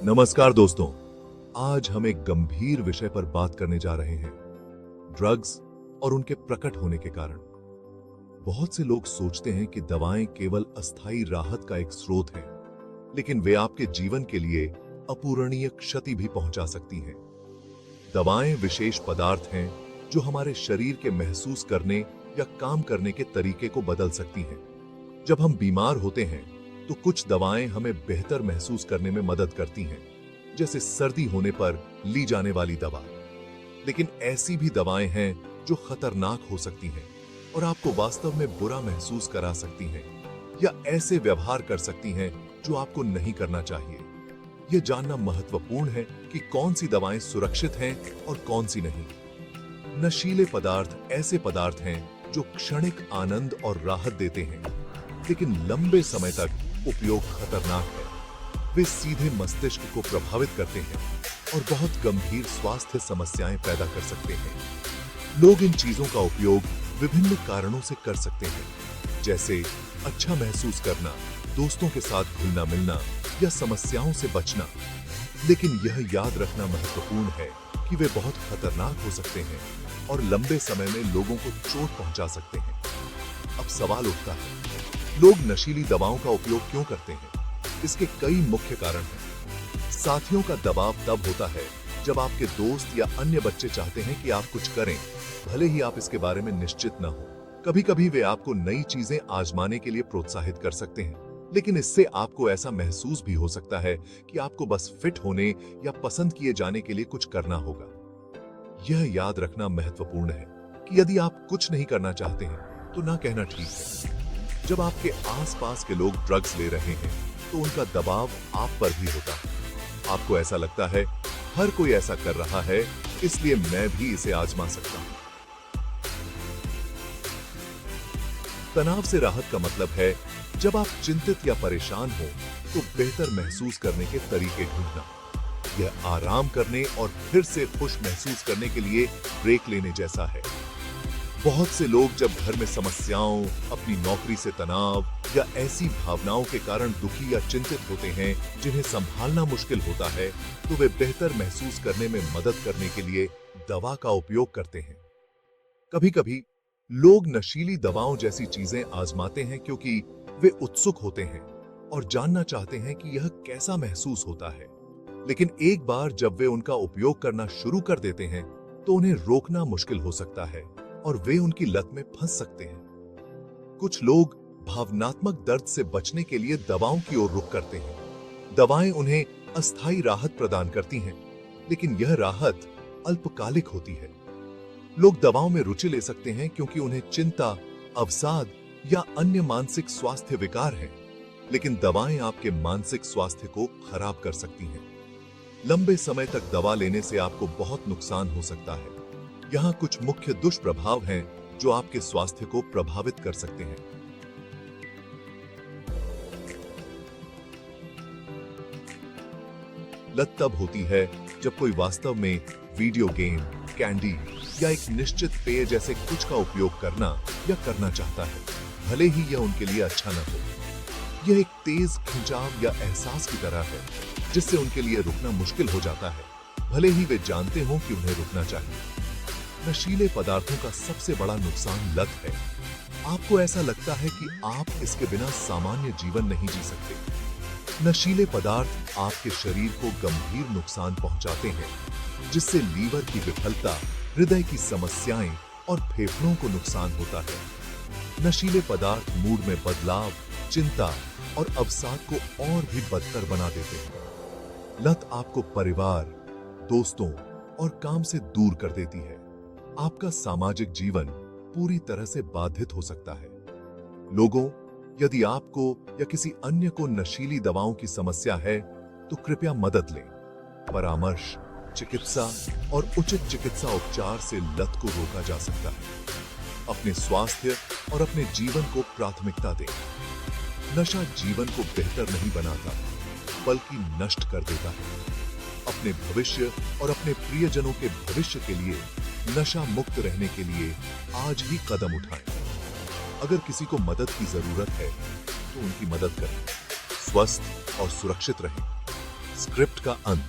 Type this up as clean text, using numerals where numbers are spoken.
नमस्कार दोस्तों, आज हम एक गंभीर विषय पर बात करने जा रहे हैं, ड्रग्स और उनके प्रकट होने के कारण। बहुत से लोग सोचते हैं कि दवाएं केवल अस्थायी राहत का एक स्रोत हैं, लेकिन वे आपके जीवन के लिए अपूरणीय क्षति भी पहुंचा सकती हैं। दवाएं विशेष पदार्थ हैं जो हमारे शरीर के महसूस करने या काम करने के तरीके को बदल सकती हैं। जब हम बीमार होते हैं तो कुछ दवाएं हमें बेहतर महसूस करने में मदद करती हैं, जैसे सर्दी होने पर ली जाने वाली दवा। लेकिन ऐसी भी दवाएं हैं जो खतरनाक हो सकती हैं और आपको वास्तव में बुरा महसूस करा सकती हैं या ऐसे व्यवहार कर सकती हैं जो आपको नहीं करना चाहिए। यह जानना महत्वपूर्ण है कि कौन सी दवाएं सुरक्षित हैं और कौन सी नहीं। नशीले पदार्थ ऐसे पदार्थ हैं जो क्षणिक आनंद और राहत देते हैं, लेकिन लंबे समय तक उपयोग खतरनाक है। वे सीधे मस्तिष्क को प्रभावित करते हैं और बहुत गंभीर स्वास्थ्य समस्याएं पैदा कर सकते हैं। लोग इन चीजों का उपयोग विभिन्न कारणों से कर सकते हैं, जैसे अच्छा महसूस करना, दोस्तों के साथ घुलना मिलना या समस्याओं से बचना। लेकिन यह याद रखना महत्वपूर्ण है कि वे बहुत खतरनाक हो सकते हैं और लंबे समय में लोगों को चोट पहुंचा सकते हैं। अब सवाल उठता है, लोग नशीली दवाओं का उपयोग क्यों करते हैं? इसके कई मुख्य कारण हैं। साथियों का दबाव तब होता है जब आपके दोस्त या अन्य बच्चे चाहते हैं कि आप कुछ करें, भले ही आप इसके बारे में निश्चित न हो। कभी-कभी वे आपको नई चीजें आजमाने के लिए प्रोत्साहित कर सकते हैं, लेकिन इससे आपको ऐसा महसूस भी हो सकता है कि आपको बस फिट होने या पसंद किए जाने के लिए कुछ करना होगा। यह याद रखना महत्वपूर्ण है कि यदि आप कुछ नहीं करना चाहते हैं तो ना कहना ठीक है। जब आपके आसपास के लोग ड्रग्स ले रहे हैं तो उनका दबाव आप पर भी होता है। आपको ऐसा लगता है हर कोई ऐसा कर रहा है, इसलिए मैं भी इसे आजमा सकता हूं। तनाव से राहत का मतलब है जब आप चिंतित या परेशान हो तो बेहतर महसूस करने के तरीके ढूंढना। यह आराम करने और फिर से खुश महसूस करने के लिए ब्रेक लेने जैसा है। बहुत से लोग जब घर में समस्याओं, अपनी नौकरी से तनाव या ऐसी भावनाओं के कारण दुखी या चिंतित होते हैं जिन्हें संभालना मुश्किल होता है, तो वे बेहतर महसूस करने में मदद करने के लिए दवा का उपयोग करते हैं। कभी-कभी लोग नशीली दवाओं जैसी चीजें आजमाते हैं क्योंकि वे उत्सुक होते हैं और जानना चाहते हैं कि यह कैसा महसूस होता है। लेकिन एक बार जब वे उनका उपयोग करना शुरू कर देते हैं तो उन्हें रोकना मुश्किल हो सकता है और वे उनकी लत में फंस सकते हैं। कुछ लोग भावनात्मक दर्द से बचने के लिए दवाओं की ओर रुख करते हैं। दवाएं उन्हें अस्थायी राहत प्रदान करती हैं, लेकिन यह राहत अल्पकालिक होती है। लोग दवाओं में रुचि ले सकते हैं क्योंकि उन्हें चिंता, अवसाद या अन्य मानसिक स्वास्थ्य विकार हैं, लेकिन दवाएं आपके मानसिक स्वास्थ्य को खराब कर सकती हैं। लंबे समय तक दवा लेने से आपको बहुत नुकसान हो सकता है। यहाँ कुछ मुख्य दुष्प्रभाव हैं जो आपके स्वास्थ्य को प्रभावित कर सकते हैं। लत तब होती है जब कोई वास्तव में वीडियो गेम, कैंडी या एक निश्चित पेय जैसे कुछ का उपयोग करना या करना चाहता है, भले ही यह उनके लिए अच्छा न हो। यह एक तेज खिंचाव या एहसास की तरह है जिससे उनके लिए रुकना मुश्किल हो जाता है, भले ही वे जानते हों कि उन्हें रुकना चाहिए। नशीले पदार्थों का सबसे बड़ा नुकसान लत है। आपको ऐसा लगता है कि आप इसके बिना सामान्य जीवन नहीं जी सकते। नशीले पदार्थ आपके शरीर को गंभीर नुकसान पहुंचाते हैं, जिससे लीवर की विफलता, हृदय की समस्याएं और फेफड़ों को नुकसान होता है। नशीले पदार्थ मूड में बदलाव, चिंता और अवसाद को और भी बदतर बना देते हैं। लत आपको परिवार, दोस्तों और काम से दूर कर देती है। आपका सामाजिक जीवन पूरी तरह से बाधित हो सकता है। लोगों, यदि आपको या किसी अन्य को नशीली दवाओं की समस्या है तो कृपया मदद लें। परामर्श, चिकित्सा और उचित चिकित्सा उपचार से लत को रोका जा सकता है। अपने स्वास्थ्य और अपने जीवन को प्राथमिकता दें। नशा जीवन को बेहतर नहीं बनाता, बल्कि नष्ट कर देता है। अपने भविष्य और अपने प्रियजनों के भविष्य के लिए नशा मुक्त रहने के लिए आज ही कदम उठाएं। अगर किसी को मदद की जरूरत है तो उनकी मदद करें। स्वस्थ और सुरक्षित रहें। स्क्रिप्ट का अंत।